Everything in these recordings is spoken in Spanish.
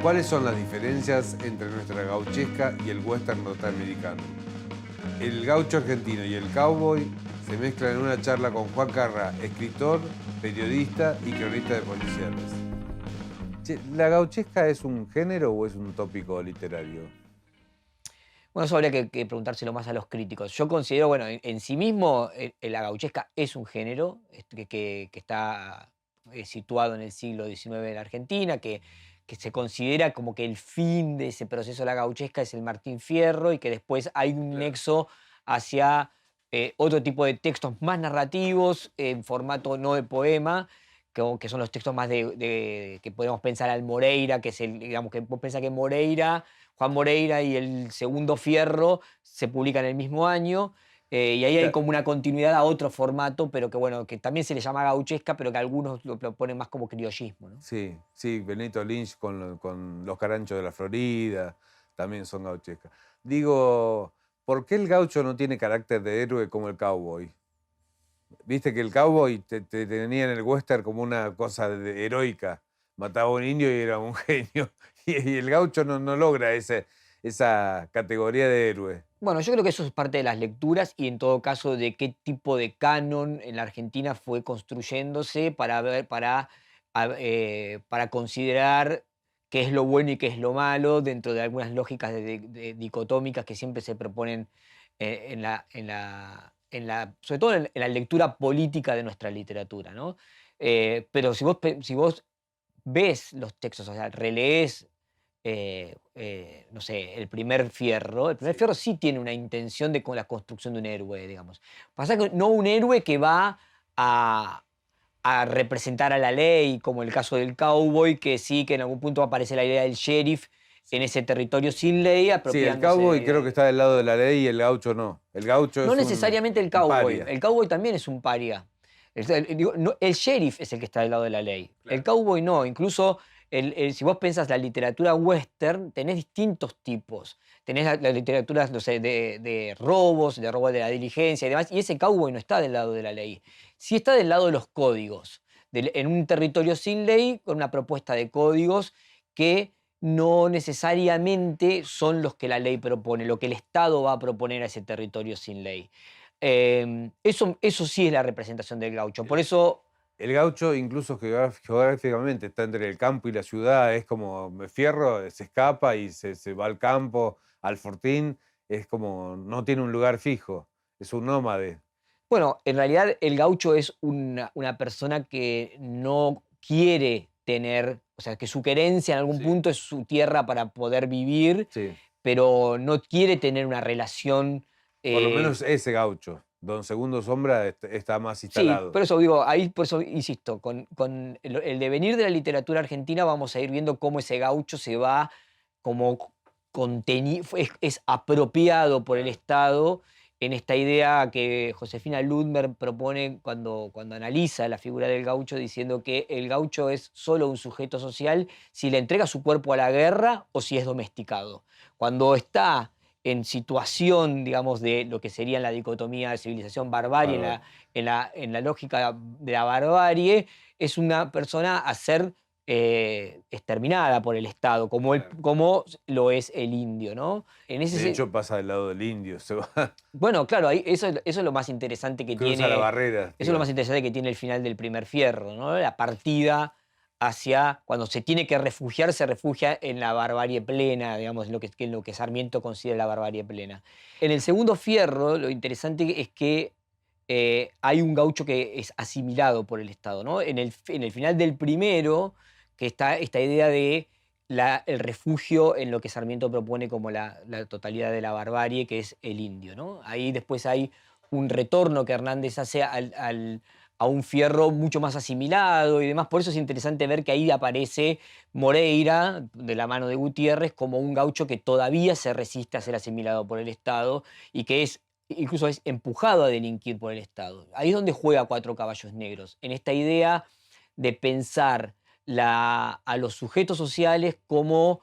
¿Cuáles son las diferencias entre nuestra gauchesca y el western norteamericano? El gaucho argentino y el cowboy se mezclan en una charla con Juan Carrà, escritor, periodista y cronista de policiales. Che, ¿la gauchesca es un género o es un tópico literario? Bueno, eso habría que preguntárselo más a los críticos. Yo considero, bueno, en sí mismo, la gauchesca es un género que está situado en el siglo XIX en Argentina, que se considera como que el fin de ese proceso de la gauchesca es el Martín Fierro y que después hay un Claro. nexo hacia otro tipo de textos más narrativos en formato no de poema, que son los textos más que podemos pensar al Moreira, que es el, digamos, que vos pensás que Moreira, Juan Moreira y el Segundo Fierro se publican el mismo año, y ahí hay Claro. como una continuidad a otro formato, pero que bueno, que también se le llama gauchesca, pero que algunos lo ponen más como criollismo, ¿no? Sí, sí, Benito Lynch con los caranchos de la Florida, también son gauchescas. Digo, ¿por qué el gaucho no tiene carácter de héroe como el cowboy? Viste que el cowboy te tenía en el western como una cosa heroica. Mataba a un indio y era un genio. Y el gaucho no logra esa categoría de héroe. Bueno, yo creo que eso es parte de las lecturas y en todo caso de qué tipo de canon en la Argentina fue construyéndose para ver, para considerar qué es lo bueno y qué es lo malo dentro de algunas lógicas de dicotómicas que siempre se proponen sobre todo en la lectura política de nuestra literatura, ¿no? Pero si vos ves los textos, o sea, relees no sé, el primer Sí. fierro sí tiene una intención con la construcción de un héroe, digamos. Pasa que no un héroe que va a, a representar a la ley, como el caso del cowboy, que sí, que en algún punto aparece la idea del sheriff en ese territorio sin ley, Sí, el apropiándose de la cowboy idea creo que de... está del lado de la ley y el gaucho no. El gaucho No es necesariamente un paria. el cowboy también es un paria. Digo, el sheriff es el que está del lado de la ley, el Claro. cowboy no. Incluso si vos pensás la literatura western, tenés distintos tipos. Tenés la literatura, no sé, de robos, de robo de la diligencia y demás, y ese cowboy no está del lado de la ley. Sí está del lado de los códigos, en un territorio sin ley, con una propuesta de códigos que no necesariamente son los que la ley propone, lo que el Estado va a proponer a ese territorio sin ley. Eso sí es la representación del gaucho. Por El, eso, el gaucho incluso geográficamente está entre el campo y la ciudad. Es como Fierro, se escapa y se va al campo, al fortín. Es como, no tiene un lugar fijo. Es un nómade. bueno, en realidad el gaucho es una persona que no quiere tener, o sea, que su querencia en algún Sí. punto es su tierra para poder vivir, Sí. pero no quiere tener una relación. Por lo eh, menos ese gaucho. Don Segundo Sombra está más Sí, por instalado. eso digo, ahí por eso insisto, con el devenir de la literatura argentina vamos a ir viendo cómo ese gaucho se va como es apropiado por el Claro. Estado en esta idea que Josefina Ludmer propone cuando analiza la figura del gaucho, diciendo que el gaucho es solo un sujeto social si le entrega su cuerpo a la guerra o si es domesticado. Cuando está en situación, digamos, de lo que sería la dicotomía de civilización-barbarie, Bárbaro. en la lógica de la barbarie, es una persona a ser exterminada por el Estado, Claro. como lo es el indio, ¿no? De hecho, pasa del lado del indio. Se va, Bueno, claro, eso es lo más interesante que cruza la tiene, barrera, eso es lo más digamos. interesante que tiene el final del primer fierro, ¿no? La partida hacia, cuando se tiene que refugiar, se refugia en la barbarie plena, digamos, en lo que Sarmiento considera la barbarie plena. En el segundo fierro, lo interesante es que hay un gaucho que es asimilado por el Estado, ¿no? En el final del primero, que está esta idea de el refugio en lo que Sarmiento propone como la totalidad de la barbarie, que es el indio, ¿no? Ahí después hay un retorno que Hernández hace a un fierro mucho más asimilado y demás. Por eso es interesante ver que ahí aparece Moreira, de la mano de Gutiérrez, como un gaucho que todavía se resiste a ser asimilado por el Estado y que incluso es empujado a delinquir por el Estado. Ahí es donde juega Cuatro Caballos Negros, en esta idea de pensar a los sujetos sociales como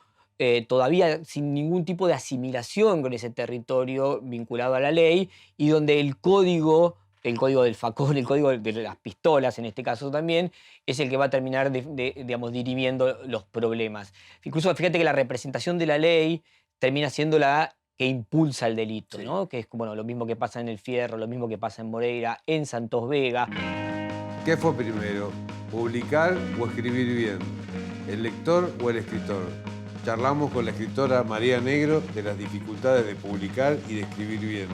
todavía sin ningún tipo de asimilación con ese territorio vinculado a la ley y donde el código el código del facón, el código de las pistolas en este caso también, es el que va a terminar, digamos, dirimiendo los problemas. Incluso fíjate que la representación de la ley termina siendo la que impulsa el delito, Sí. ¿no? Que es bueno, lo mismo que pasa en El Fierro, lo mismo que pasa en Moreira, en Santos Vega. ¿Qué fue primero? ¿Publicar o escribir bien? ¿El lector o el escritor? Charlamos con la escritora María Negro de las dificultades de publicar y de escribir bien.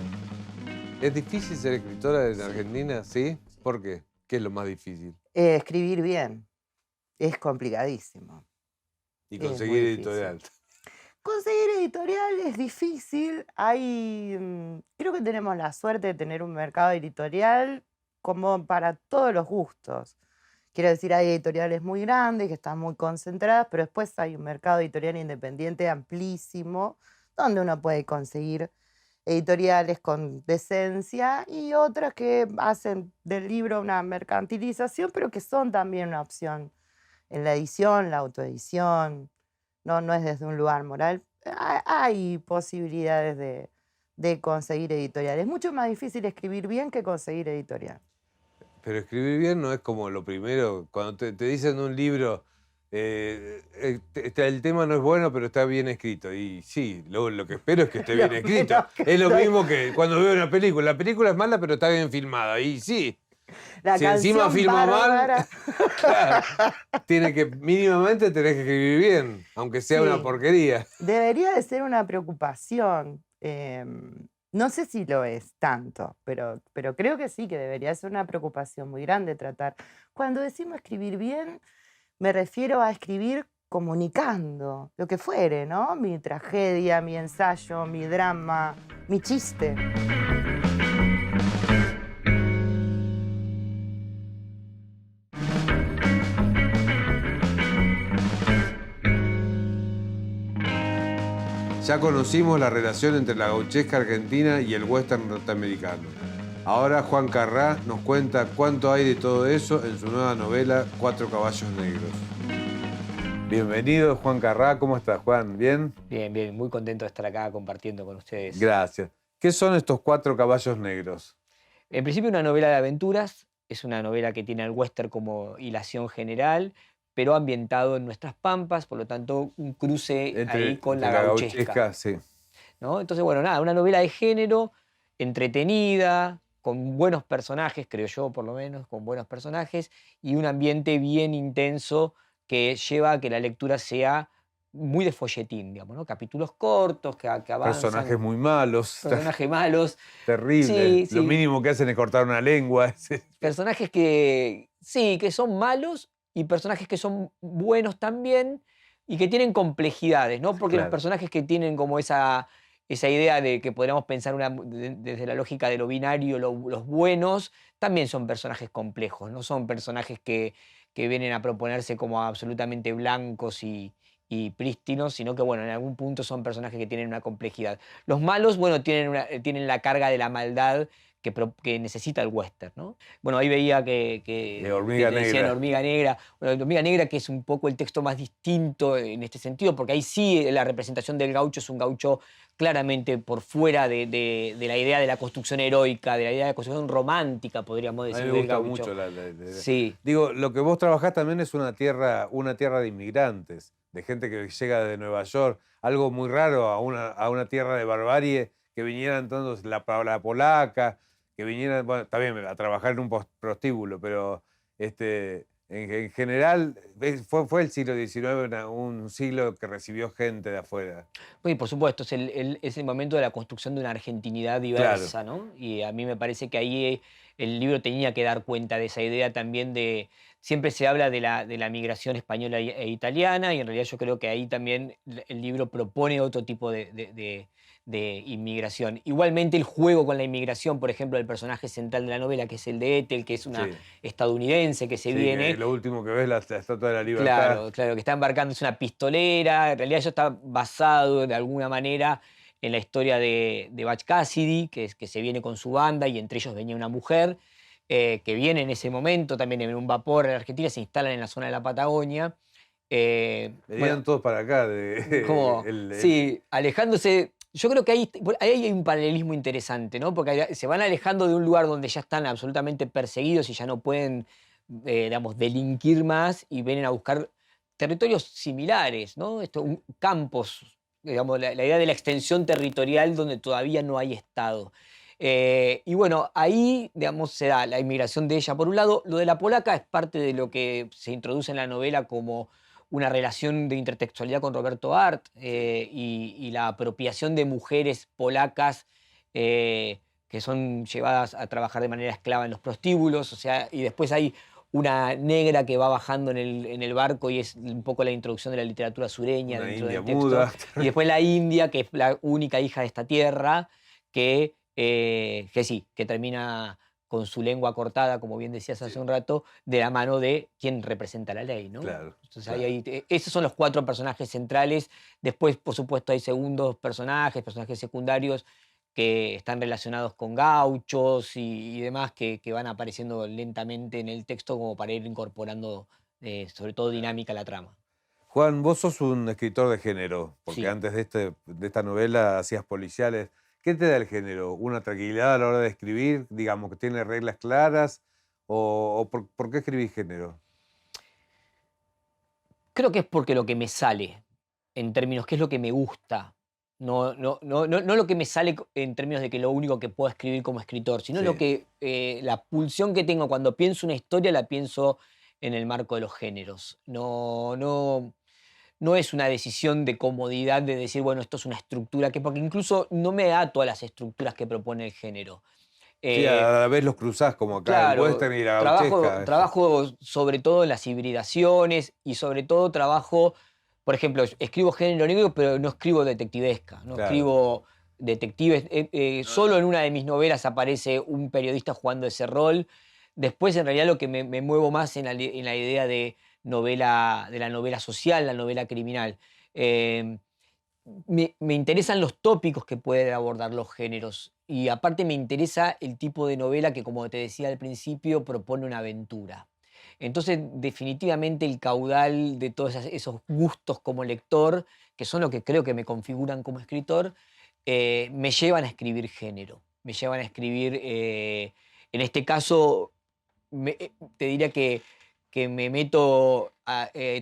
¿Es difícil ser escritora en Argentina? ¿Sí? ¿Por qué? ¿Qué es lo más difícil? Escribir bien es complicadísimo. Y Es muy conseguir difícil. editorial. Conseguir editorial es difícil. Creo que tenemos la suerte de tener un mercado editorial como para todos los gustos. Quiero decir, hay editoriales muy grandes que están muy concentradas, pero después hay un mercado editorial independiente amplísimo, donde uno puede conseguir editoriales con decencia y otras que hacen del libro una mercantilización, pero que son también una opción en la edición, la autoedición. No es desde un lugar moral. Hay posibilidades de conseguir editorial. Es mucho más difícil escribir bien que conseguir editorial. Pero escribir bien no es como lo primero. Cuando te dicen un libro, el tema no es bueno, pero está bien escrito. Y sí, lo que espero es que esté bien escrito. Es lo mismo que cuando veo una película. La película es mala, pero está bien filmada. Y sí, La si encima canción filma bárbara. mal, claro, mínimamente tenés que escribir bien, aunque sea una Sí. porquería. Debería de ser una preocupación. No sé si lo es tanto, pero creo que sí, que debería ser una preocupación muy grande tratar. Cuando decimos escribir bien, me refiero a escribir comunicando, lo que fuere, ¿no? Mi tragedia, mi ensayo, mi drama, mi chiste. Ya conocimos la relación entre la gauchesca argentina y el western norteamericano. Ahora Juan Carrá nos cuenta cuánto hay de todo eso en su nueva novela Cuatro caballos negros. Bienvenido, Juan Carrá. ¿Cómo estás, Juan? ¿Bien? Bien, bien, muy contento de estar acá compartiendo con ustedes. Gracias. ¿Qué son estos Cuatro caballos negros? En principio una novela de aventuras, es una novela que tiene al western como hilación general, pero ambientado en nuestras pampas, por lo tanto un cruce ahí con la gauchesca. Sí. ¿No? Entonces, bueno, nada, una novela de género, entretenida, con buenos personajes, creo yo por lo menos, con buenos personajes, y un ambiente bien intenso que lleva a que la lectura sea muy de folletín, digamos, ¿no? Capítulos cortos que avanzan. Personajes muy malos, Personajes malos. terribles. Sí, Lo sí. mínimo que hacen es cortar una lengua. Personajes que, sí, que son malos y personajes que son buenos también y que tienen complejidades, ¿no? Porque los Claro. personajes que tienen como esa idea de que podríamos pensar desde la lógica de lo binario, los buenos, también son personajes complejos, no son personajes que vienen a proponerse como absolutamente blancos y prístinos, sino que, bueno, en algún punto son personajes que tienen una complejidad. Los malos, bueno, tienen la carga de la maldad que necesita el western, ¿no? Bueno, ahí veía De Hormiga que te decían Negra. Hormiga Negra. Bueno, Hormiga Negra, que es un poco el texto más distinto en este sentido, porque ahí sí la representación del gaucho es un gaucho claramente por fuera de la idea de la construcción heroica, de la idea de la construcción romántica, podríamos A mí decir, me del gusta gaucho. mucho Sí. Digo, lo que vos trabajás también es una tierra de inmigrantes, de gente que llega de Nueva York, algo muy raro a una tierra de barbarie, que vinieran todos la polaca, que vinieran, bueno, está bien, a trabajar en un prostíbulo, pero en general fue el siglo XIX un siglo que recibió gente de afuera. Sí, por supuesto, es el momento de la construcción de una argentinidad diversa, ¿no? Y a mí me parece que ahí el libro tenía que dar cuenta de esa idea también de... Siempre se habla de la migración española e italiana, y en realidad yo creo que ahí también el libro propone otro tipo de inmigración. Igualmente el juego con la inmigración, por ejemplo, del personaje central de la novela, que es el de Ethel, que es una Sí. estadounidense que se Sí, viene... que lo último que ves la Estatua de la Libertad. Claro, claro, que está embarcando, es una pistolera. En realidad eso está basado de alguna manera en la historia de Butch Cassidy, que se viene con su banda y entre ellos venía una mujer que viene en ese momento también en un vapor a la Argentina, se instalan en la zona de la Patagonia. Venían Bueno, todos para acá. como, sí, alejándose Yo creo que ahí hay un paralelismo interesante, ¿no? Porque se van alejando de un lugar donde ya están absolutamente perseguidos y ya no pueden, digamos, delinquir más y vienen a buscar territorios similares, ¿no? Campos, digamos, la idea de la extensión territorial donde todavía no hay Estado. Y bueno, ahí, digamos, se da la inmigración de ella por un lado. Lo de la polaca es parte de lo que se introduce en la novela como una relación de intertextualidad con Roberto Art y la apropiación de mujeres polacas que son llevadas a trabajar de manera esclava en los prostíbulos, o sea, y después hay una negra que va bajando en el barco y es un poco la introducción de la literatura sureña Una dentro india del texto. muda. Y después la india, que es la única hija de esta tierra, que sí, que termina con su lengua cortada, como bien decías hace Sí, un rato, de la mano de quien representa la ley, ¿no? claro, Entonces claro. esos son los 4 personajes centrales. Después, por supuesto, hay segundos personajes secundarios que están relacionados con gauchos y demás que van apareciendo lentamente en el texto como para ir incorporando, sobre todo dinámica a la trama. Juan, vos sos un escritor de género, porque Sí. antes de esta novela hacías policiales. ¿Qué te da el género? ¿Una tranquilidad a la hora de escribir? Digamos, que tiene reglas claras. ¿O por qué escribís género? Creo que es porque lo que me sale, en términos, qué es lo que me gusta. No lo que me sale en términos de que lo único que puedo escribir como escritor, sino lo Sí, que, la pulsión que tengo cuando pienso una historia, la pienso en el marco de los géneros. No es una decisión de comodidad de decir, bueno, esto es una estructura, porque incluso no me ato a las estructuras que propone el género. sí, a Eh, la vez los cruzás como acá, el Claro, western y la trabajo, gauchesca. trabajo sobre todo en las hibridaciones y sobre todo trabajo, por ejemplo, escribo género negro, pero no escribo detectivesca, no Claro. escribo detectives. No, Solo en una de mis novelas aparece un periodista jugando ese rol. Después, en realidad, lo que me muevo más en la idea de la novela social, la novela criminal. Eh, me interesan los tópicos que pueden abordar los géneros y aparte me interesa el tipo de novela que, como te decía al principio, propone una aventura. Entonces, definitivamente el caudal de todos esos gustos como lector, que son lo que creo que me configuran como escritor, me llevan a escribir género, me llevan a escribir, en este caso, te diría que me meto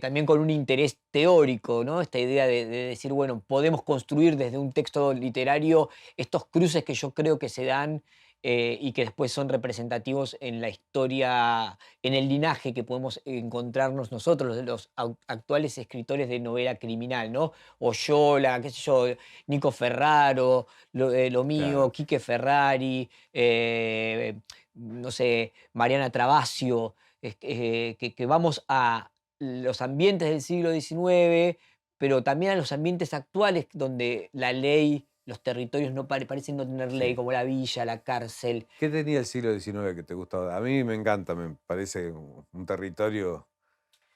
también con un interés teórico, ¿no? Esta idea de decir, bueno, podemos construir desde un texto literario estos cruces que yo creo que se dan y que después son representativos en la historia, en el linaje que podemos encontrarnos nosotros, los actuales escritores de novela criminal, ¿no? Oyola, qué sé yo, Nico Ferraro, lo mío, claro. Quique Ferrari, no sé, Mariana Travasio, que vamos a los ambientes del siglo XIX, pero también a los ambientes actuales donde la ley, los territorios no parecen no tener ley, Sí. como la villa, la cárcel. ¿Qué tenía el siglo XIX que te gustaba? A mí me encanta, me parece un territorio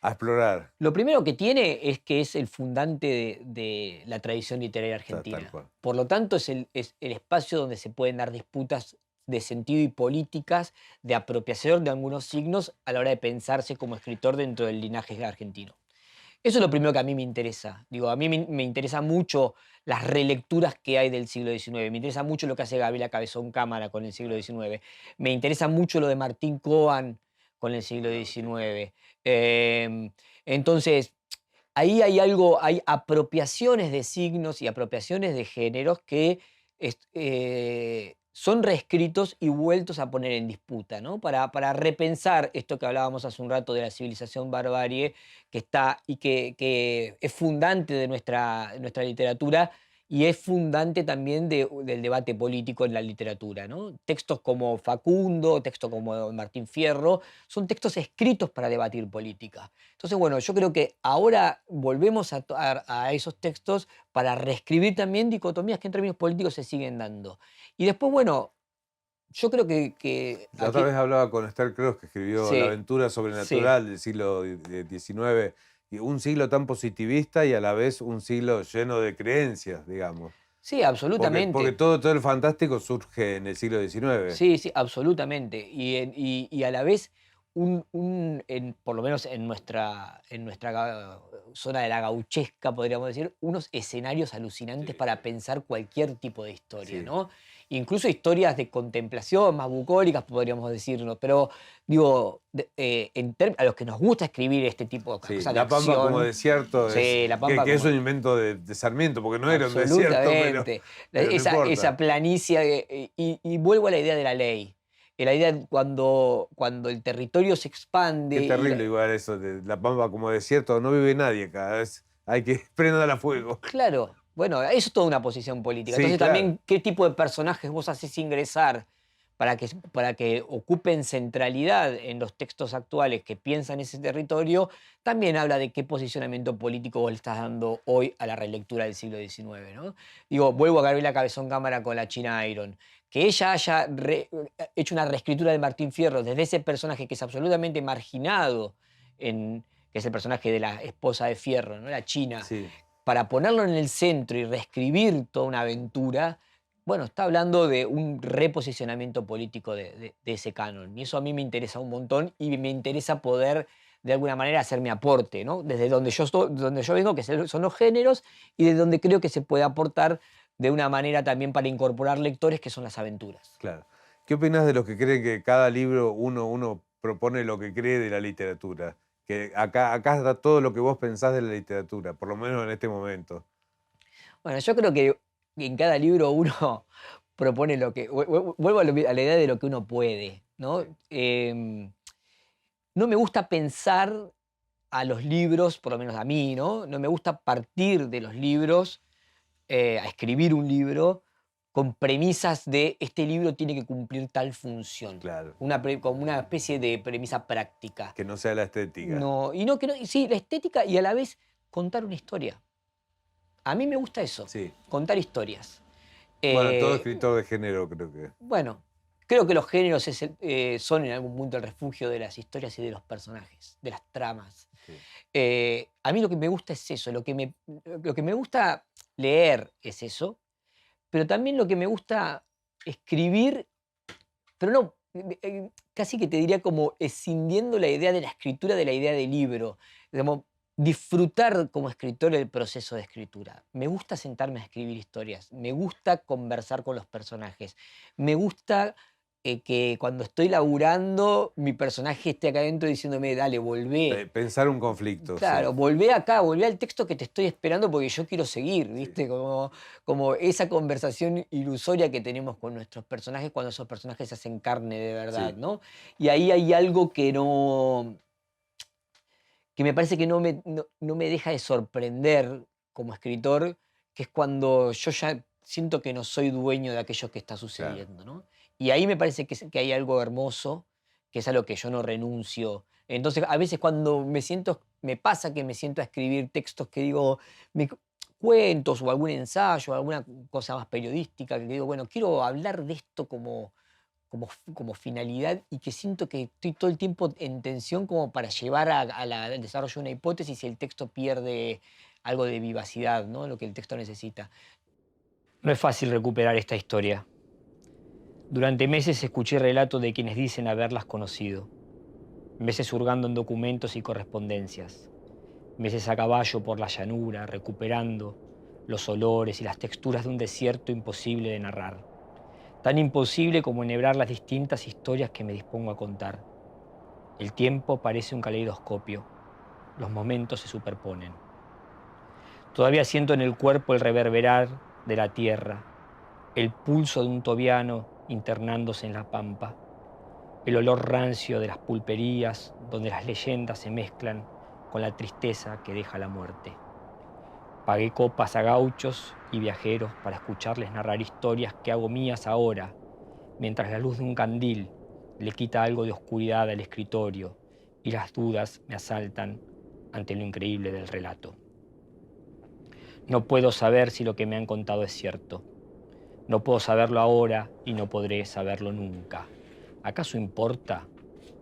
a explorar. Lo primero que tiene es que es el fundante de la tradición literaria Tal argentina. cual. Por lo tanto, es el espacio donde se pueden dar disputas de sentido y políticas de apropiación de algunos signos a la hora de pensarse como escritor dentro del linaje argentino. Eso es lo primero que a mí me interesa. Digo, a mí me interesa mucho las relecturas que hay del siglo XIX. Me interesa mucho lo que hace Gabriela Cabezón Cámara con el siglo XIX. Me interesa mucho lo de Martín Coan con el siglo Claro, sí. XIX. Entonces, ahí hay algo, hay apropiaciones de signos y apropiaciones de géneros que son reescritos y vueltos a poner en disputa, ¿no? Para repensar esto que hablábamos hace un rato de la civilización barbarie, que está y que es fundante de nuestra literatura y es fundante también del debate político en la literatura, ¿no? Textos como Facundo, textos como Martín Fierro, son textos escritos para debatir política. Entonces, bueno, yo creo que ahora volvemos a esos textos para reescribir también dicotomías que en términos políticos se siguen dando. Y después, bueno, yo creo que La otra aquí, vez hablaba con Esther Cruz, que escribió La sí, aventura sí, sobrenatural del siglo XIX, y un siglo tan positivista y a la vez un siglo lleno de creencias, digamos. sí, Porque absolutamente. todo el fantástico surge en el siglo XIX. Sí, sí, absolutamente. Y a la vez por lo menos en nuestra zona de la gauchesca, podríamos decir, unos escenarios alucinantes Sí. para pensar cualquier tipo de historia, Sí. ¿no? Incluso historias de contemplación, más bucólicas, podríamos decirlo. Pero, digo, a los que nos gusta escribir este tipo de Sí, cosas de La Pampa como acción, desierto sí, La Pampa que es como... un invento de Sarmiento, porque no era un desierto, Absolutamente. pero no Esa importa. planicie, y vuelvo a la idea de la ley. La idea de cuando el territorio se expande Qué terrible igual eso de La Pampa como desierto, no vive nadie acá, hay que prender a fuego. claro, bueno, eso es toda una posición política. Sí, Entonces claro, también, ¿qué tipo de personajes vos haces ingresar para que ocupen centralidad en los textos actuales que piensan ese territorio? También habla de qué posicionamiento político vos le estás dando hoy a la relectura del siglo XIX, ¿no? Digo, vuelvo a Gabriela Cabezón Cámara con la China Iron. Que ella haya hecho una reescritura de Martín Fierro desde ese personaje que es absolutamente marginado, que es el personaje de la esposa de Fierro, ¿no? La China, sí. para ponerlo en el centro y reescribir toda una aventura, bueno, está hablando de un reposicionamiento político de ese canon. Y eso a mí me interesa un montón y me interesa poder, de alguna manera, hacer mi aporte, ¿no? Desde donde yo vengo, que son los géneros, y de donde creo que se puede aportar de una manera también para incorporar lectores, que son las aventuras. Claro. ¿Qué opinas de los que creen que cada libro uno propone lo que cree de la literatura? Que acá está todo lo que vos pensás de la literatura, por lo menos en este momento. Bueno, yo creo que en cada libro uno propone lo que... Vuelvo a la idea de lo que uno puede, ¿no? Sí. No me gusta pensar a los libros, por lo menos a mí, ¿no? No me gusta partir de los libros a escribir un libro con premisas de este libro tiene que cumplir tal función, Claro, como una especie de premisa práctica. que no sea la estética. No, y sí, la estética y a la vez contar una historia. A mí me gusta eso, Sí. contar historias. Bueno, todo Eh, escritor de género creo que. bueno, creo que los géneros son en algún punto el refugio de las historias y de los personajes, de las tramas. Sí. A mí lo que me gusta es eso, lo que me gusta leer es eso, pero también lo que me gusta escribir, pero no, casi que te diría como escindiendo la idea de la escritura de la idea del libro. Digamos, disfrutar como escritor el proceso de escritura. Me gusta sentarme a escribir historias, me gusta conversar con los personajes, me gusta que cuando estoy laburando mi personaje esté acá adentro diciéndome, dale, volvé. Pensar un conflicto, sí. Claro, volvé acá, volvé al texto que te estoy esperando porque yo quiero seguir, Sí. ¿viste? Como esa conversación ilusoria que tenemos con nuestros personajes cuando esos personajes se hacen carne de verdad, Sí. ¿no? Y ahí hay algo que me parece que no me deja de sorprender como escritor, que es cuando yo ya siento que no soy dueño de aquello que está sucediendo, ¿no? Y ahí me parece que hay algo hermoso, que es a lo que yo no renuncio. Entonces, a veces cuando me pasa que me siento a escribir textos que digo, cuentos o algún ensayo, alguna cosa más periodística, que digo, bueno, quiero hablar de esto como finalidad y que siento que estoy todo el tiempo en tensión como para llevar al desarrollo de una hipótesis y el texto pierde algo de vivacidad, ¿no? Lo que el texto necesita. No es fácil recuperar esta historia. Durante meses escuché relatos de quienes dicen haberlas conocido. Meses hurgando en documentos y correspondencias. Meses a caballo por la llanura, recuperando los olores y las texturas de un desierto imposible de narrar. Tan imposible como enhebrar las distintas historias que me dispongo a contar. El tiempo parece un caleidoscopio. Los momentos se superponen. Todavía siento en el cuerpo el reverberar de la tierra, el pulso de un tobiano internándose en la pampa, el olor rancio de las pulperías donde las leyendas se mezclan con la tristeza que deja la muerte. Pagué copas a gauchos y viajeros para escucharles narrar historias que hago mías ahora, mientras la luz de un candil le quita algo de oscuridad al escritorio y las dudas me asaltan ante lo increíble del relato. No puedo saber si lo que me han contado es cierto. No puedo saberlo ahora y no podré saberlo nunca. ¿Acaso importa?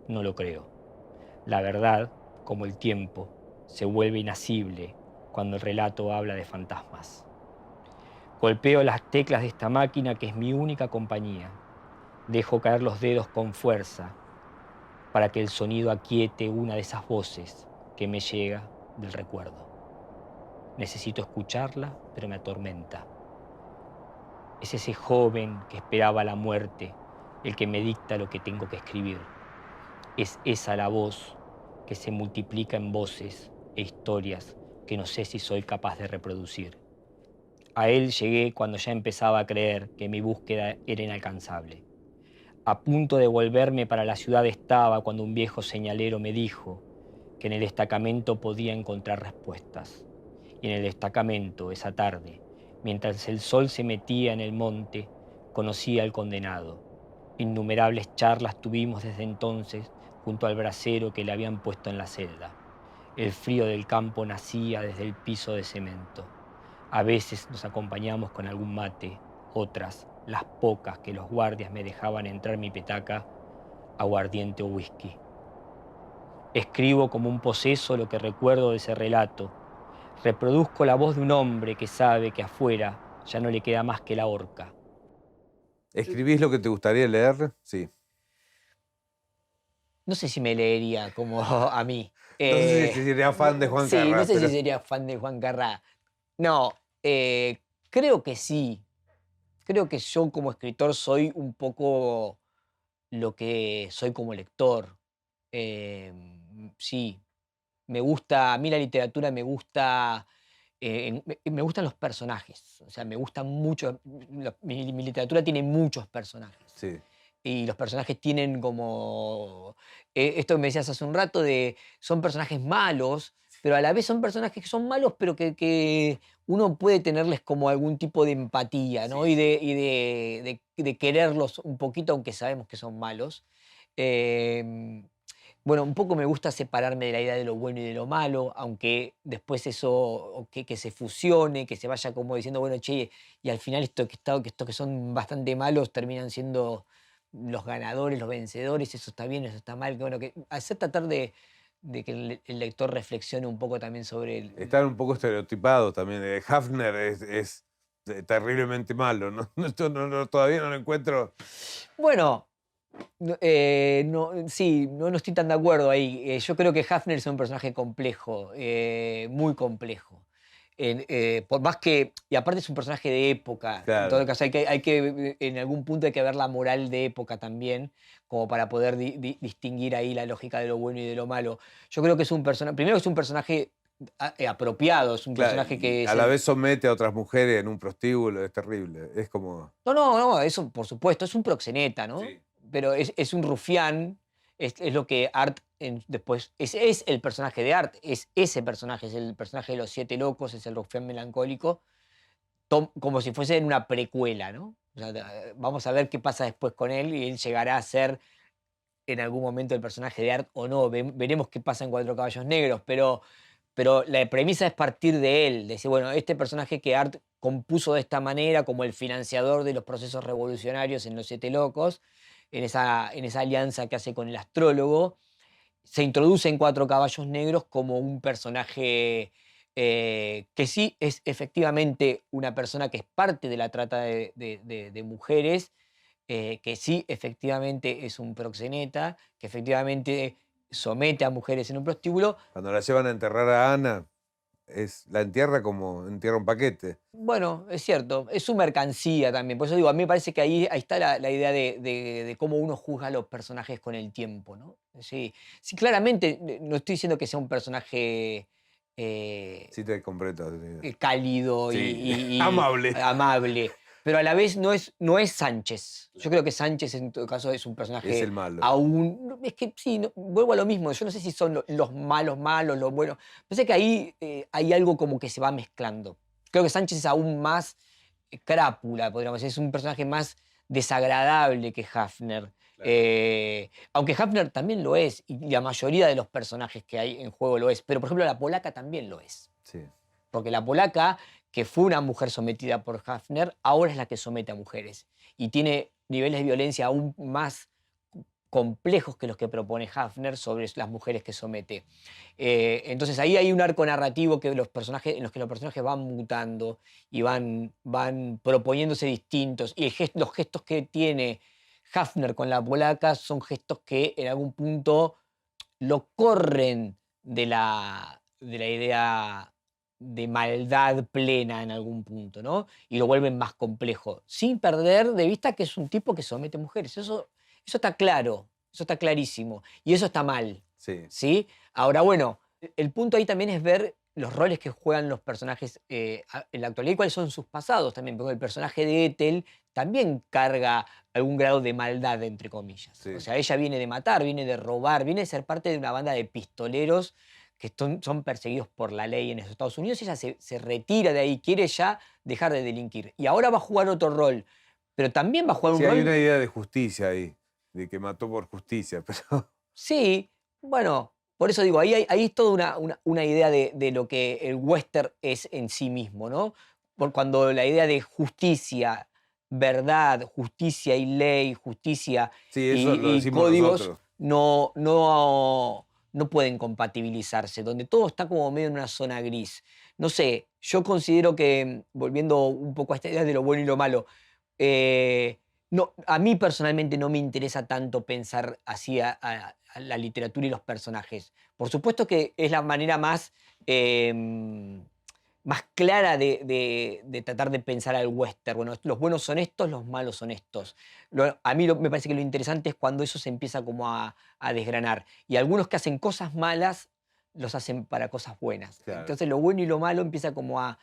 No lo creo. La verdad, como el tiempo, se vuelve inasible cuando el relato habla de fantasmas. Golpeo las teclas de esta máquina que es mi única compañía. Dejo caer los dedos con fuerza. para que el sonido aquiete una de esas voces que me llega del recuerdo. Necesito escucharla, pero me atormenta. Es ese joven que esperaba la muerte, el que me dicta lo que tengo que escribir. Es esa la voz que se multiplica en voces e historias que no sé si soy capaz de reproducir. A él llegué cuando ya empezaba a creer que mi búsqueda era inalcanzable. A punto de volverme para la ciudad estaba cuando un viejo señalero me dijo que en el destacamento podía encontrar respuestas. Y en el destacamento, esa tarde, mientras el sol se metía en el monte, conocí al condenado. Innumerables charlas tuvimos desde entonces junto al brasero que le habían puesto en la celda. El frío del campo nacía desde el piso de cemento. A veces nos acompañamos con algún mate, otras, las pocas que los guardias me dejaban entrar mi petaca, aguardiente o whisky. Escribo como un poseso lo que recuerdo de ese relato. Reproduzco la voz de un hombre que sabe que afuera ya no le queda más que la horca. ¿Escribís lo que te gustaría leer? Sí. No sé si me leería como a mí. No sé si sería fan de Juan Sí, Carrá, no sé pero si sería fan de Juan Carrá. No, creo que sí. Creo que yo como escritor soy un poco lo que soy como lector. Sí, me gusta, a mí la literatura me gusta, me gustan los personajes. O sea, me gustan mucho, mi literatura tiene muchos personajes. sí. Y los personajes tienen como, esto que me decías hace un rato, de son personajes malos, pero a la vez son personajes que son malos, pero que uno puede tenerles como algún tipo de empatía, ¿no? Sí, De quererlos un poquito, aunque sabemos que son malos. Em, bueno, un poco me gusta separarme de la idea de lo bueno y de lo malo, aunque después eso, que se fusione, que se vaya como diciendo, bueno, che, y al final estos que son bastante malos terminan siendo los ganadores, los vencedores, eso está bien, eso está mal. Que, bueno, que hacer tratar de que el lector reflexione un poco también sobre Están un poco estereotipados también. Hafner es terriblemente malo, ¿no? Todavía no lo encuentro. Bueno, sí, no estoy tan de acuerdo ahí. Yo creo que Hafner es un personaje complejo, muy complejo. Por más que, y aparte es un personaje de época, en todo Claro. caso en algún punto hay que ver la moral de época también, como para poder distinguir ahí la lógica de lo bueno y de lo malo. Yo creo que es un personaje, primero que es un personaje apropiado, es un Claro, personaje y que a la vez somete a otras mujeres en un prostíbulo, es terrible. Es como. No, eso por supuesto, es un proxeneta, ¿no? Sí. Pero es un rufián, es lo que Art después, es el personaje de Art, es ese personaje, es el personaje de los Siete Locos, es el rufián melancólico, como si fuese en una precuela, ¿no? O sea, vamos a ver qué pasa después con él y él llegará a ser en algún momento el personaje de Art o no, veremos qué pasa en Cuatro Caballos Negros, pero la premisa es partir de él, decir, bueno, este personaje que Art compuso de esta manera como el financiador de los procesos revolucionarios en Los Siete Locos, en esa alianza que hace con el astrólogo, se introduce en Cuatro Caballos Negros como un personaje que sí es efectivamente una persona que es parte de la trata de mujeres, que sí efectivamente es un proxeneta, que efectivamente somete a mujeres en un prostíbulo. Cuando la llevan a enterrar a Ana, la entierra como entierra un paquete. Bueno, es cierto, es su mercancía también. Por eso digo, a mí me parece que ahí está la idea de cómo uno juzga a los personajes con el tiempo, ¿no? Sí, sí, claramente no estoy diciendo que sea un personaje Sí, te comprendo. cálido Sí, y amable. amable, pero a la vez no es Sánchez. Yo creo que Sánchez en todo caso es un Es personaje el malo. aún. Es que sí, vuelvo a lo mismo. Yo no sé si son los malos malos, los buenos. Pensé que ahí hay algo como que se va mezclando. Creo que Sánchez es aún más crápula, podríamos decir. Es un personaje más desagradable que Hafner. Aunque Hafner también lo es, y la mayoría de los personajes que hay en juego lo es. Pero, por ejemplo, la polaca también lo es. Sí. Porque la polaca, que fue una mujer sometida por Hafner, ahora es la que somete a mujeres. Y tiene niveles de violencia aún más complejos que los que propone Hafner sobre las mujeres que somete. Entonces ahí hay un arco narrativo en los que los personajes van mutando y van proponiéndose distintos. Y los gestos que tiene Hafner con la polaca son gestos que en algún punto lo corren de la idea de maldad plena en algún punto, ¿no? Y lo vuelven más complejo, sin perder de vista que es un tipo que somete mujeres. Eso está claro, eso está clarísimo. Y eso está mal, Sí. ¿sí? Ahora, bueno, el punto ahí también es ver los roles que juegan los personajes en la actualidad y cuáles son sus pasados también, porque el personaje de Ethel también carga algún grado de maldad, entre comillas. Sí. O sea, ella viene de matar, viene de robar, viene de ser parte de una banda de pistoleros que son perseguidos por la ley en los Estados Unidos y ella se retira de ahí, quiere ya dejar de delinquir. Y ahora va a jugar otro rol, pero también va a jugar un Sí, hay rol... una idea de justicia ahí, de que mató por justicia, pero Sí, bueno, por eso digo, ahí es toda una idea de lo que el western es en sí mismo, ¿no? Por cuando la idea de justicia, verdad, justicia y ley, justicia sí, eso lo y decimos códigos nosotros. no pueden compatibilizarse, donde todo está como medio en una zona gris. No sé, yo considero que, volviendo un poco a esta idea de lo bueno y lo malo, eh, no, a mí personalmente no me interesa tanto pensar así a la literatura y los personajes. Por supuesto que es la manera más clara de tratar de pensar al western. Bueno, los buenos son estos, los malos son estos. A mí me parece que lo interesante es cuando eso se empieza como a desgranar. Y algunos que hacen cosas malas los hacen para cosas buenas. Claro. Entonces lo bueno y lo malo empieza como a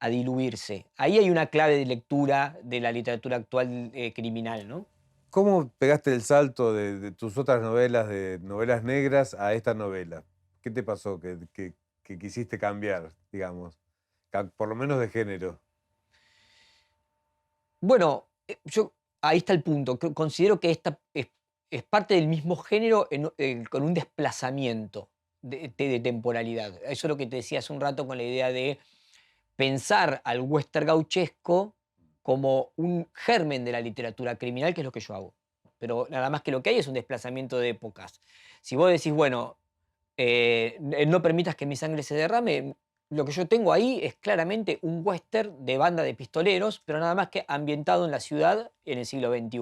diluirse. Ahí hay una clave de lectura de la literatura actual criminal, ¿no? ¿Cómo pegaste el salto de tus otras novelas, de novelas negras, a esta novela? ¿Qué te pasó que quisiste cambiar, digamos? Por lo menos de género. Bueno, ahí está el punto. Considero que esta es parte del mismo género con un desplazamiento de temporalidad. Eso es lo que te decía hace un rato con la idea de pensar al western gauchesco como un germen de la literatura criminal, que es lo que yo hago. Pero nada más que lo que hay es un desplazamiento de épocas. Si vos decís, bueno, no permitas que mi sangre se derrame, lo que yo tengo ahí es claramente un western de banda de pistoleros, pero nada más que ambientado en la ciudad en el siglo XXI,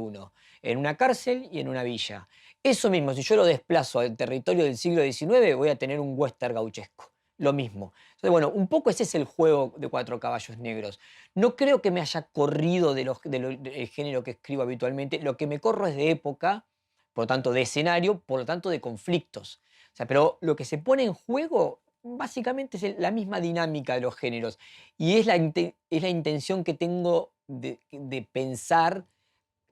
en una cárcel y en una villa. Eso mismo, si yo lo desplazo al territorio del siglo XIX, voy a tener un western gauchesco. Lo mismo. Entonces, bueno, un poco ese es el juego de Cuatro Caballos Negros. No creo que me haya corrido del género que escribo habitualmente. Lo que me corro es de época, por lo tanto de escenario, por lo tanto de conflictos. O sea, pero lo que se pone en juego básicamente es la misma dinámica de los géneros. Y es la intención que tengo de pensar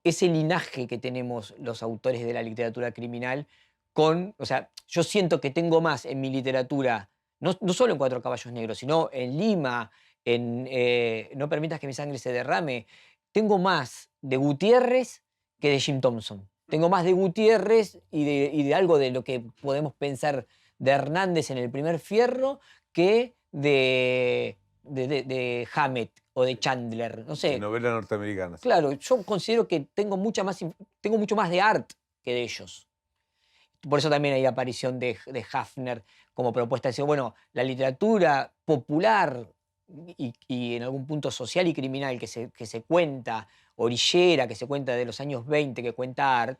ese linaje que tenemos los autores de la literatura criminal o sea, yo siento que tengo más en mi literatura, no solo en Cuatro Caballos Negros, sino en Lima, en No permitas que mi sangre se derrame, tengo más de Gutiérrez que de Jim Thompson. Tengo más de Gutiérrez y de algo de lo que podemos pensar de Hernández en El primer fierro que de Hammett o de Chandler. No De sé, novela norteamericana. claro, yo considero que tengo tengo mucho más de art que de ellos. Por eso también hay aparición de Hafner como propuesta. Decir, bueno, la literatura popular y en algún punto social y criminal que se cuenta, orillera, que se cuenta de los años 20, que cuenta art,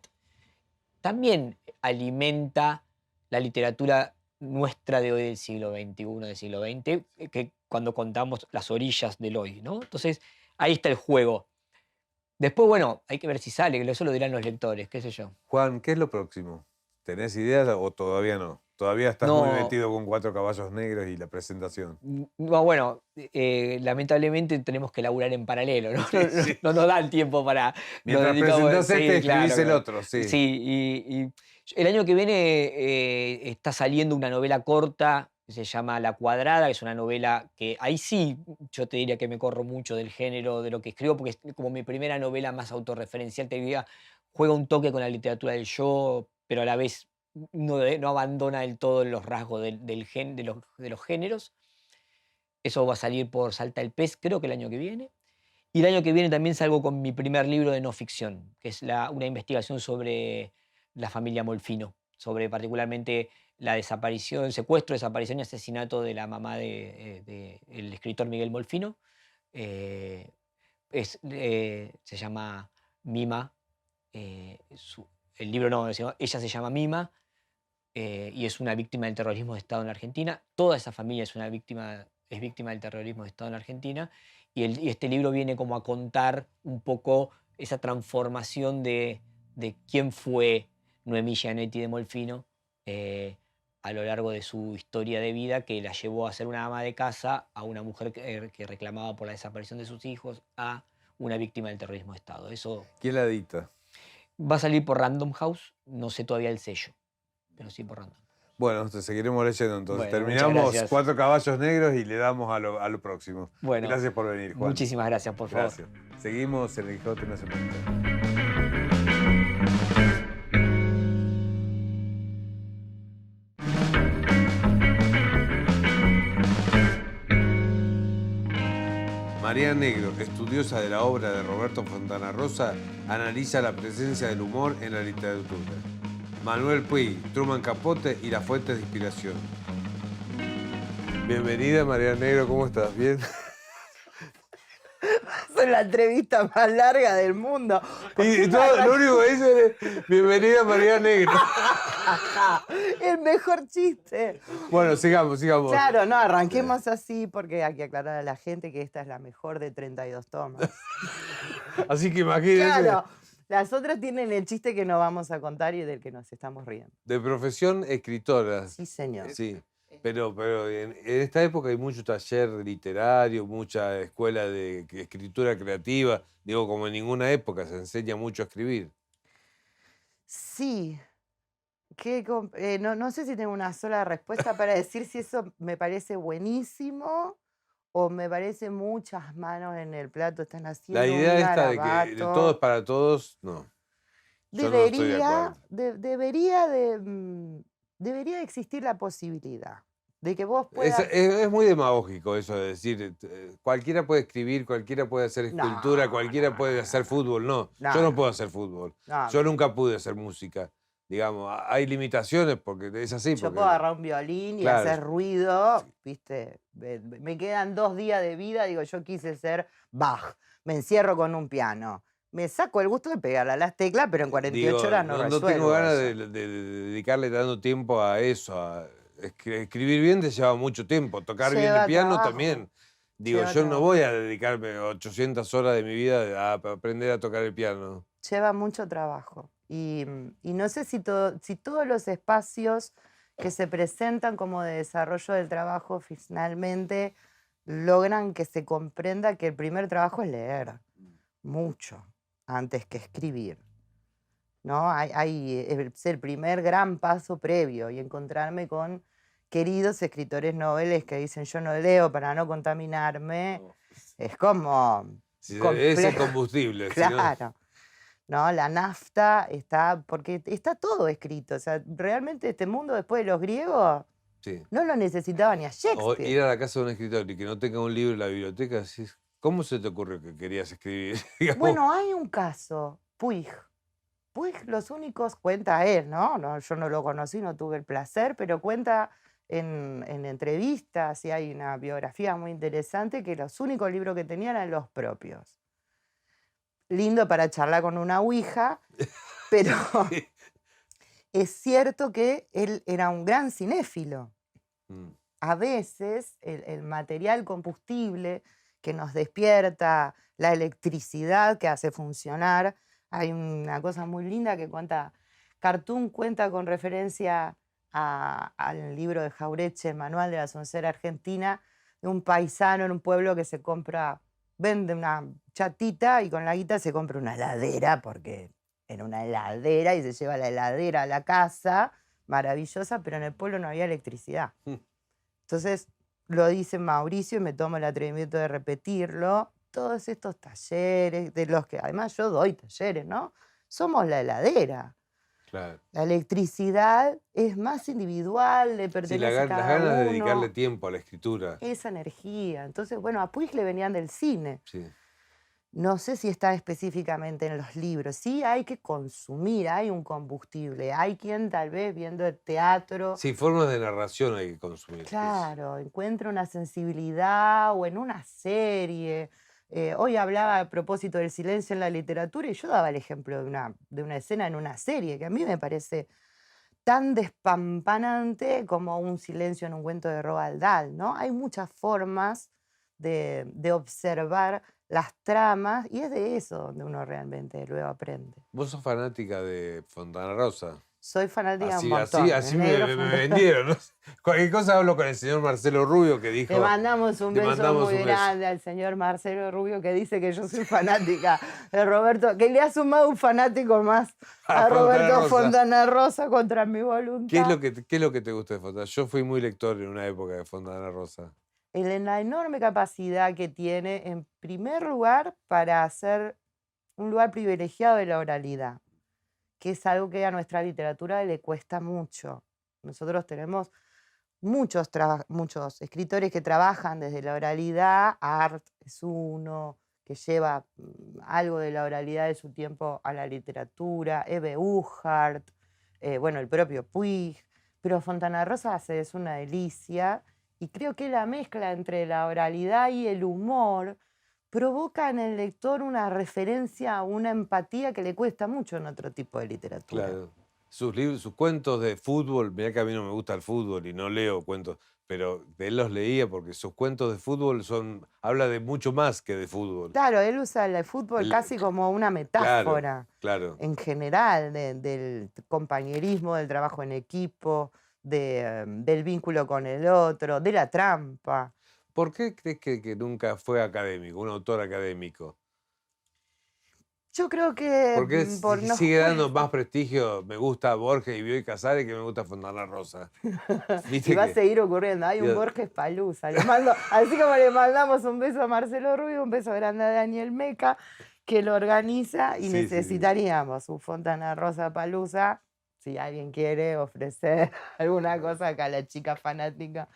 también alimenta la literatura nuestra de hoy del siglo XXI, del siglo XX, que cuando contamos las orillas del hoy, ¿no? Entonces, ahí está el juego. Después, bueno, hay que ver si sale, que eso lo dirán los lectores, qué sé yo. Juan, ¿qué es lo próximo? ¿Tenés ideas o todavía no? Todavía estás muy No, metido con Cuatro Caballos Negros y la presentación. no, bueno, lamentablemente tenemos que laburar en paralelo, ¿no? Sí, sí. No nos da el tiempo para... Nos Mientras dedicamos, presentás este, sí, escribís claro, el claro. otro, sí. Sí, y el año que viene está saliendo una novela corta que se llama La Cuadrada, que es una novela que ahí sí yo te diría que me corro mucho del género de lo que escribo, porque es como mi primera novela más autorreferencial, te diría, juega un toque con la literatura del yo, pero a la vez no abandona del todo los rasgos de los géneros. Eso va a salir por Salta el Pez, creo que el año que viene. Y el año que viene también salgo con mi primer libro de no ficción, que es una investigación sobre la familia Molfino, sobre particularmente la desaparición, secuestro, desaparición y asesinato de la mamá del escritor Miguel Molfino. Se llama Mima, el libro no, ella se llama Mima y es una víctima del terrorismo de Estado en la Argentina. Toda esa familia es víctima del terrorismo de Estado en la Argentina. Y este libro viene como a contar un poco esa transformación de quién fue Noemí Gianetti de Molfino a lo largo de su historia de vida, que la llevó a ser una ama de casa, a una mujer que reclamaba por la desaparición de sus hijos, a una víctima del terrorismo de Estado. Eso ¿Quién la dicta? va a salir por Random House, no sé todavía el sello, pero sí por Random. Bueno, te seguiremos leyendo entonces. Bueno, muchas Terminamos gracias. 4 caballos negros y le damos a lo próximo. Bueno, gracias por venir, Juan. muchísimas gracias, por favor. Gracias. Seguimos en el Quijote no se cuenta. María Negro, estudiosa de la obra de Roberto Fontana Rosa, analiza la presencia del humor en la literatura. Manuel Puig, Truman Capote y las fuentes de inspiración. Bienvenida, María Negro, ¿cómo estás? ¿Bien? Es la entrevista más larga del mundo. Y todo, lo único que dice es bienvenida, María Negro. El mejor chiste. Bueno, sigamos. Claro, no, arranquemos así porque hay que aclarar a la gente que esta es la mejor de 32 tomas. Así que imagínense. Claro, las otras tienen el chiste que no vamos a contar y del que nos estamos riendo. De profesión, escritora. Sí, señor. Sí. Pero en esta época hay mucho taller literario, mucha escuela de escritura creativa. Digo, como en ninguna época se enseña mucho a escribir. Sí. No sé si tengo una sola respuesta para decir si eso me parece buenísimo o me parece muchas manos en el plato están haciendo La idea un esta de que garabato. todo es para todos, no. Yo no estoy de acuerdo. Debería existir la posibilidad de que vos puedas... Es muy demagógico eso de decir, cualquiera puede escribir, cualquiera puede hacer escultura, cualquiera puede hacer fútbol. No, yo no puedo hacer fútbol. Yo nunca pude hacer música. Digamos, hay limitaciones porque es así. Yo puedo agarrar un violín y hacer ruido, ¿viste? Me quedan 2 días de vida, digo, yo quise ser Bach, me encierro con un piano. Me saco el gusto de pegarle a las teclas, pero en 48 horas no resuelvo. No tengo ganas eso. de dedicarle tanto tiempo a eso. Escribir bien te lleva mucho tiempo, tocar bien el piano trabajo. también. Digo, Lleva yo no trabajo. voy a dedicarme 800 horas de mi vida a aprender a tocar el piano. Lleva mucho trabajo. Y no sé si todos los espacios que se presentan como de desarrollo del trabajo finalmente logran que se comprenda que el primer trabajo es leer mucho antes que escribir. ¿No? Es el primer gran paso previo y encontrarme con queridos escritores noveles que dicen yo no leo para no contaminarme, es como... Si es el combustible. Claro. ¿No? La nafta está, porque está todo escrito. O sea, realmente este mundo después de los griegos no lo necesitaba ni a Shakespeare. O ir a la casa de un escritor y que no tenga un libro en la biblioteca, ¿cómo se te ocurrió que querías escribir? Bueno, hay un caso, Puig. Puig, los únicos, cuenta él, ¿no? Yo no lo conocí, no tuve el placer, pero cuenta en entrevistas y hay una biografía muy interesante que los únicos libros que tenía eran los propios. Lindo para charlar con una ouija, pero es cierto que él era un gran cinéfilo. A veces el material combustible que nos despierta, la electricidad que hace funcionar, hay una cosa muy linda que cuenta, Cartoon cuenta con referencia al libro de Jauretche, el Manual de la Soncera Argentina, de un paisano en un pueblo que vende una chatita y con la guita se compra una heladera, porque era una heladera y se lleva la heladera a la casa, maravillosa, pero en el pueblo no había electricidad. Entonces lo dice Mauricio y me tomo el atrevimiento de repetirlo. Todos estos talleres, de los que además yo doy talleres, ¿no? Somos la heladera. Claro. La electricidad es más individual, le pertenece a cada las ganas de uno. dedicarle tiempo a la escritura. Esa energía. Entonces, bueno, a Puig le venían del cine. Sí. No sé si está específicamente en los libros. Sí hay que consumir, hay un combustible. Hay quien tal vez viendo el teatro... Sí, formas de narración hay que consumir. Claro, encuentra una sensibilidad o en una serie. Hoy hablaba a propósito del silencio en la literatura y yo daba el ejemplo de una escena en una serie que a mí me parece tan despampanante como un silencio en un cuento de Roald Dahl, ¿no? Hay muchas formas de observar las tramas y es de eso donde uno realmente luego aprende. Vos sos fanática de Fontana Rosa. Soy fanática un Así, montón. así el me, negro me Fontana. vendieron, ¿no? Cualquier cosa hablo con el señor Marcelo Rubio que dijo... Le mandamos un Le beso mandamos muy un beso. grande al señor Marcelo Rubio que dice que yo soy fanática de Roberto, que le ha sumado un fanático más a Roberto Fontana Rosa contra mi voluntad. ¿Qué es lo que te gusta de Fontana? Yo fui muy lector en una época de Fontana Rosa. En la enorme capacidad que tiene, en primer lugar, para hacer un lugar privilegiado de la oralidad, que es algo que a nuestra literatura le cuesta mucho. Nosotros tenemos muchos escritores que trabajan desde la oralidad. Art es uno que lleva algo de la oralidad de su tiempo a la literatura, Eve Uhart, bueno, el propio Puig, pero Fontana Rosa es una delicia y creo que la mezcla entre la oralidad y el humor provoca en el lector una referencia, una empatía que le cuesta mucho en otro tipo de literatura. Claro. Sus cuentos de fútbol, mirá que a mí no me gusta el fútbol y no leo cuentos, pero de él los leía porque sus cuentos de fútbol habla de mucho más que de fútbol. Claro, él usa el fútbol casi como una metáfora Claro. en general del compañerismo, del trabajo en equipo, del vínculo con el otro, de la trampa. ¿Por qué crees que nunca fue académico, un autor académico? Yo creo que Porque sigue dando más prestigio, me gusta Borges y Bioy Casares que me gusta Fontana Rosa. Y va a seguir ocurriendo, hay un Borges Palusa. Así como le mandamos un beso a Marcelo Rubio, un beso grande a Daniel Meca, que lo organiza, y necesitaríamos un Fontana Rosa Palusa, si alguien quiere ofrecer alguna cosa acá a la chica fanática.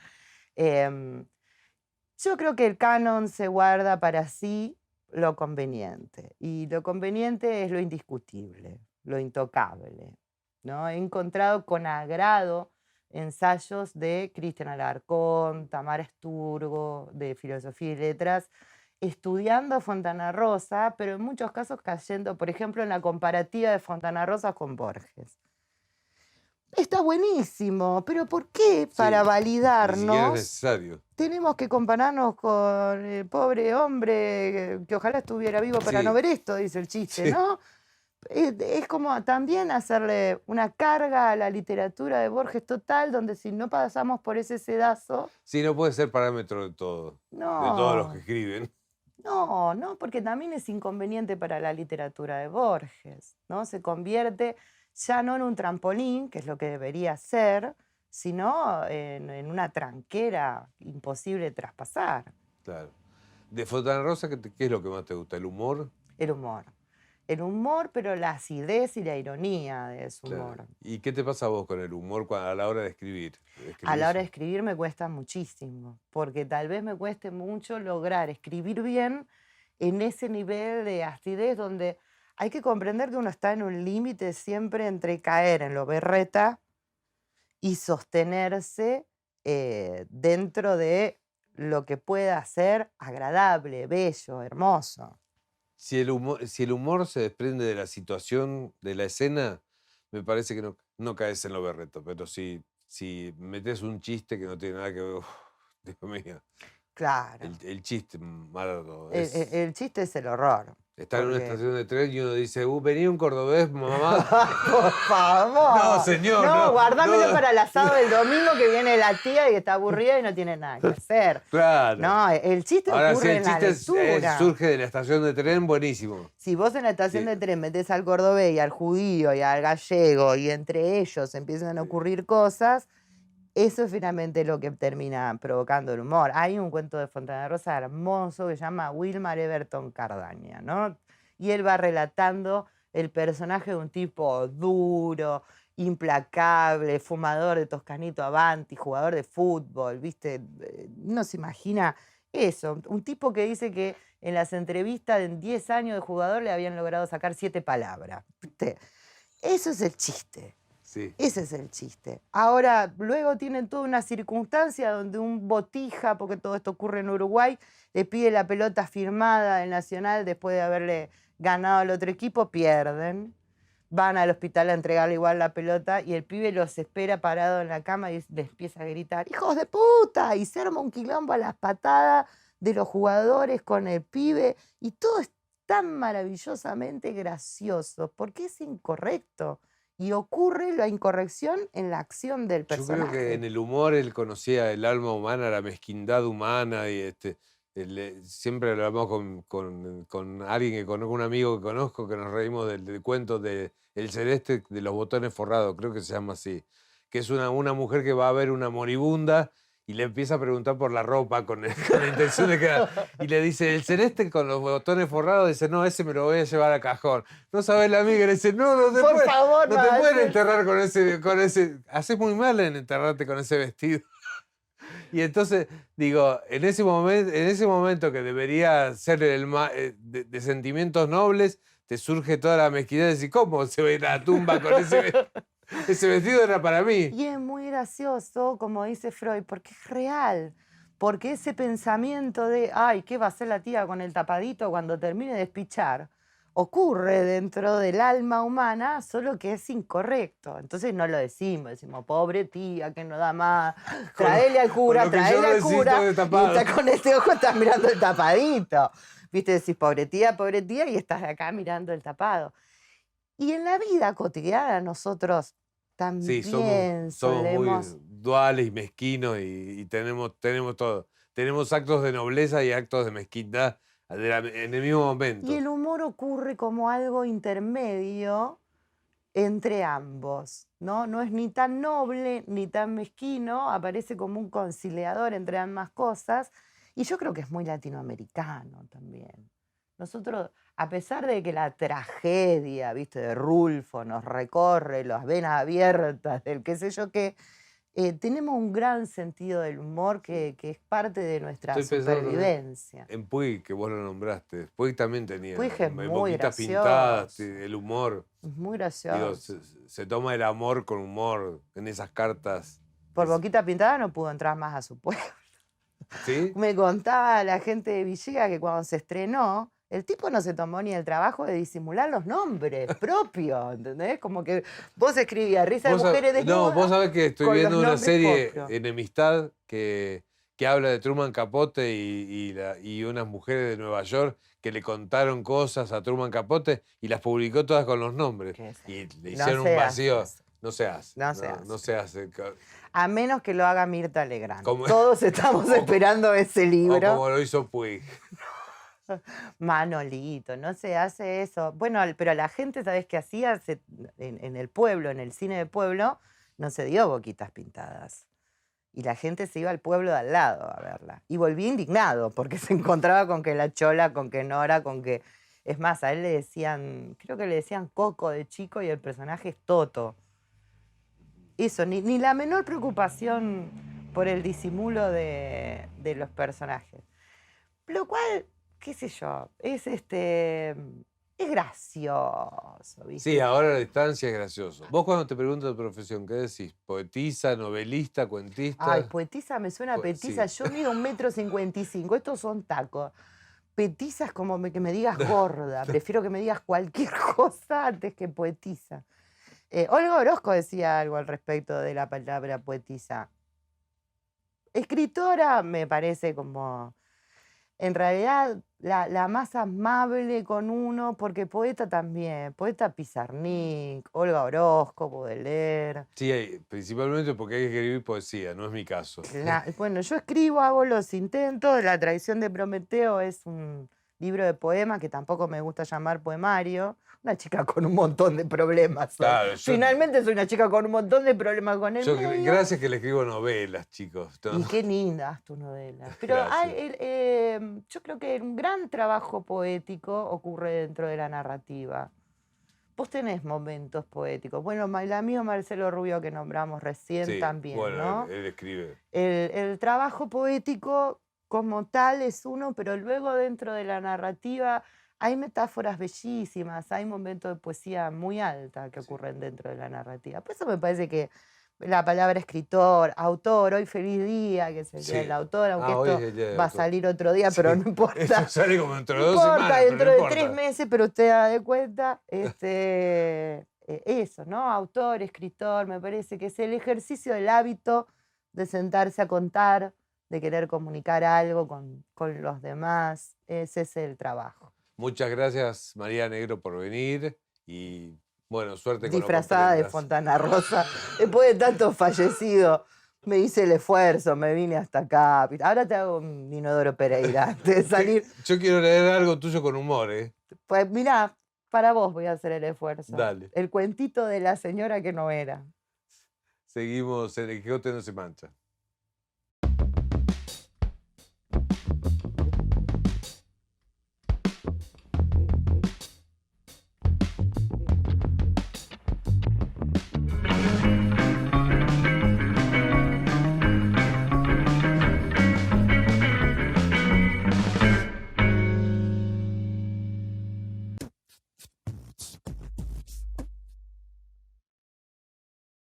Yo creo que el canon se guarda para sí lo conveniente, y lo conveniente es lo indiscutible, lo intocable, ¿no? He encontrado con agrado ensayos de Cristian Alarcón, Tamara Esturgo, de Filosofía y Letras, estudiando a Fontana Rosa, pero en muchos casos cayendo, por ejemplo, en la comparativa de Fontana Rosa con Borges. Está buenísimo, pero ¿por qué para validarnos es necesario? Tenemos que compararnos con el pobre hombre que ojalá estuviera vivo para no ver esto, dice el chiste, ¿no? Es como también hacerle una carga a la literatura de Borges total, donde si no pasamos por ese sedazo... Sí, no puede ser parámetro de todo, no, de todos los que escriben. No, porque también es inconveniente para la literatura de Borges, ¿no? Se convierte ya no en un trampolín, que es lo que debería ser, sino en una tranquera imposible de traspasar. Claro. De Fontana Rosa, ¿qué es lo que más te gusta? ¿El humor? El humor. El humor, pero la acidez y la ironía de su humor. ¿Y qué te pasa a vos con el humor a la hora de escribir? A la hora de escribir me cuesta muchísimo, porque tal vez me cueste mucho lograr escribir bien en ese nivel de acidez donde hay que comprender que uno está en un límite siempre entre caer en lo berreta y sostenerse dentro de lo que pueda ser agradable, bello, hermoso. Si el humor se desprende de la situación, de la escena, me parece que no caes en lo berreto, pero si metes un chiste que no tiene nada que ver, Dios mío. Claro. El chiste malo. El chiste es el horror. Estar en una estación de tren y uno dice, venía un cordobés, mamá. Por favor. No, señor. No, guardámelo para el asado del domingo que viene la tía y está aburrida y no tiene nada que hacer. Claro. No, el chiste ocurre en la lectura. Surge de la estación de tren, buenísimo. Si vos en la estación de tren metés al cordobés y al judío y al gallego y entre ellos empiezan a ocurrir cosas, eso es finalmente lo que termina provocando el humor. Hay un cuento de Fontana Rosa hermoso que se llama Wilmar Everton Cardaña, ¿no? Y él va relatando el personaje de un tipo duro, implacable, fumador de Toscanito Avanti, jugador de fútbol, ¿viste? Uno se imagina eso. Un tipo que dice que en las entrevistas en 10 años de jugador le habían logrado sacar 7 palabras, ¿viste? Eso es el chiste. Sí. Ese es el chiste. Ahora, luego tienen toda una circunstancia donde un botija, porque todo esto ocurre en Uruguay, le pide la pelota firmada del Nacional después de haberle ganado al otro equipo, pierden. Van al hospital a entregarle igual la pelota y el pibe los espera parado en la cama y les empieza a gritar, ¡hijos de puta! Y se arma un quilombo a las patadas de los jugadores con el pibe y todo es tan maravillosamente gracioso porque es incorrecto. Y ocurre la incorrección en la acción del Yo creo que en personaje. el humor él conocía el alma humana, la mezquindad humana y siempre hablamos con alguien que conozco, un amigo que conozco, que nos reímos del cuento de El Celeste de los botones forrados, creo que se llama así, que es una mujer que va a ver una moribunda y le empieza a preguntar por la ropa con la intención de que... Y le dice, el celeste con los botones forrados, dice, no, ese me lo voy a llevar al cajón. No sabes la amiga, le dice, no te Por puedes, favor, no te no pueden haces- enterrar con ese... Haces muy mal en enterrarte con ese vestido. Y entonces, digo, en ese momento que debería ser de sentimientos nobles, te surge toda la mezquindad de decir, ¿cómo se va a ir a la tumba con ese vestido? Ese vestido era para mí. Y es muy gracioso, como dice Freud, porque es real. Porque ese pensamiento de, ay, ¿qué va a hacer la tía con el tapadito cuando termine de despichar? Ocurre dentro del alma humana, solo que es incorrecto. Entonces no lo decimos, pobre tía, que no da más, traele al cura, con lo que yo traele al resisto cura, de y tapado. está con este ojo estás mirando el tapadito. Viste, decís, pobre tía, y estás acá mirando el tapado. Y en la vida cotidiana nosotros Sí, también somos muy solemos... duales y mezquinos y tenemos todo. Tenemos actos de nobleza y actos de mezquindad en el mismo Y momento. el humor ocurre como algo intermedio entre ambos, ¿no? No es ni tan noble ni tan mezquino, aparece como un conciliador entre ambas cosas, y yo creo que es muy latinoamericano también. Nosotros, a pesar de que la tragedia, viste, de Rulfo nos recorre las venas abiertas del qué sé yo qué, tenemos un gran sentido del humor que es parte de nuestra Estoy pensando también supervivencia. en Puig, que vos lo nombraste. Puig también tenía Puig es en muy Boquitas Pintadas, gracioso. el humor. Es muy Digo, gracioso. se toma el amor con humor en esas cartas. Por Boquita Pintada no pudo entrar más a su pueblo. ¿Sí? Me contaba la gente de Villegas que cuando se estrenó, el tipo no se tomó ni el trabajo de disimular los nombres propios, ¿entendés? Como que vos escribías Risa de Mujeres Desnudas. No, vos sabés que estoy con los viendo una nombres serie, propios. Enemistad, que habla de Truman Capote y unas mujeres de Nueva York que le contaron cosas a Truman Capote y las publicó todas con los nombres. ¿Qué es? Y le No hicieron se un hace vacío. eso. No se hace. No se hace. No se hace. A menos que lo haga Mirta Legrand. Como- Todos estamos esperando ese O libro. como lo hizo Puig. Manolito, no se hace eso. Bueno, pero la gente, ¿sabes qué hacía? En el pueblo, en el cine de pueblo, no se dio Boquitas Pintadas. Y la gente se iba al pueblo de al lado a verla. Y volvía indignado, porque se encontraba con que la Chola, con que Nora, con que... Es más, a él le decían, creo que le decían Coco de chico y el personaje es Toto. Eso, ni la menor preocupación por el disimulo de los personajes. Lo cual, qué sé yo, es gracioso, ¿viste? Sí, ahora a la distancia es gracioso. Vos cuando te pregunto de profesión, ¿qué decís? ¿Poetisa, novelista, cuentista? Ay, poetisa me suena petiza. Sí. Yo mido 1,55 m. Estos son tacos. Petiza es como que me digas gorda. Prefiero que me digas cualquier cosa antes que poetisa. Olga Orozco decía algo al respecto de la palabra poetisa. Escritora me parece como, en realidad, la más amable con uno, porque poeta también. Poeta Pizarnik, Olga Orozco, Baudelaire. Sí, principalmente porque hay que escribir poesía, no es mi caso. Bueno, yo escribo, hago los intentos. La traición de Prometeo es un libro de poemas que tampoco me gusta llamar poemario. Una chica con un montón de problemas. Claro, Finalmente soy una chica con un montón de problemas con el medio. Gracias que le escribo novelas, chicos. Y qué lindas tus novelas. Pero yo creo que un gran trabajo poético ocurre dentro de la narrativa. Vos tenés momentos poéticos. Bueno, el amigo Marcelo Rubio que nombramos recién Sí, también, bueno, ¿no? él escribe. El trabajo poético como tal es uno, pero luego dentro de la narrativa hay metáforas bellísimas, hay momentos de poesía muy alta que Sí. ocurren dentro de la narrativa. Por eso me parece que la palabra escritor, autor, hoy feliz día, que es el día del Sí. autor, aunque Hoy es esto el día del va a autor. salir otro día, pero Sí. no importa. Esto sale como dentro de No 2 importa, semanas, pero dentro no de importa. 3 meses, pero usted da de cuenta, eso, ¿no? Autor, escritor, me parece que es el ejercicio del hábito de sentarse a contar, de querer comunicar algo con los demás. Ese es el trabajo. Muchas gracias, María Negro, por venir y, bueno, suerte con lo que Disfrazada de emprendas. Fontana Rosa. Después de tantos fallecidos, me hice el esfuerzo, me vine hasta acá. Ahora te hago un Inodoro Pereira antes de salir. Yo quiero leer algo tuyo con humor, ¿eh? Pues mirá, para vos voy a hacer el esfuerzo. Dale. El cuentito de la señora que no era. Seguimos en El Quijote no se mancha.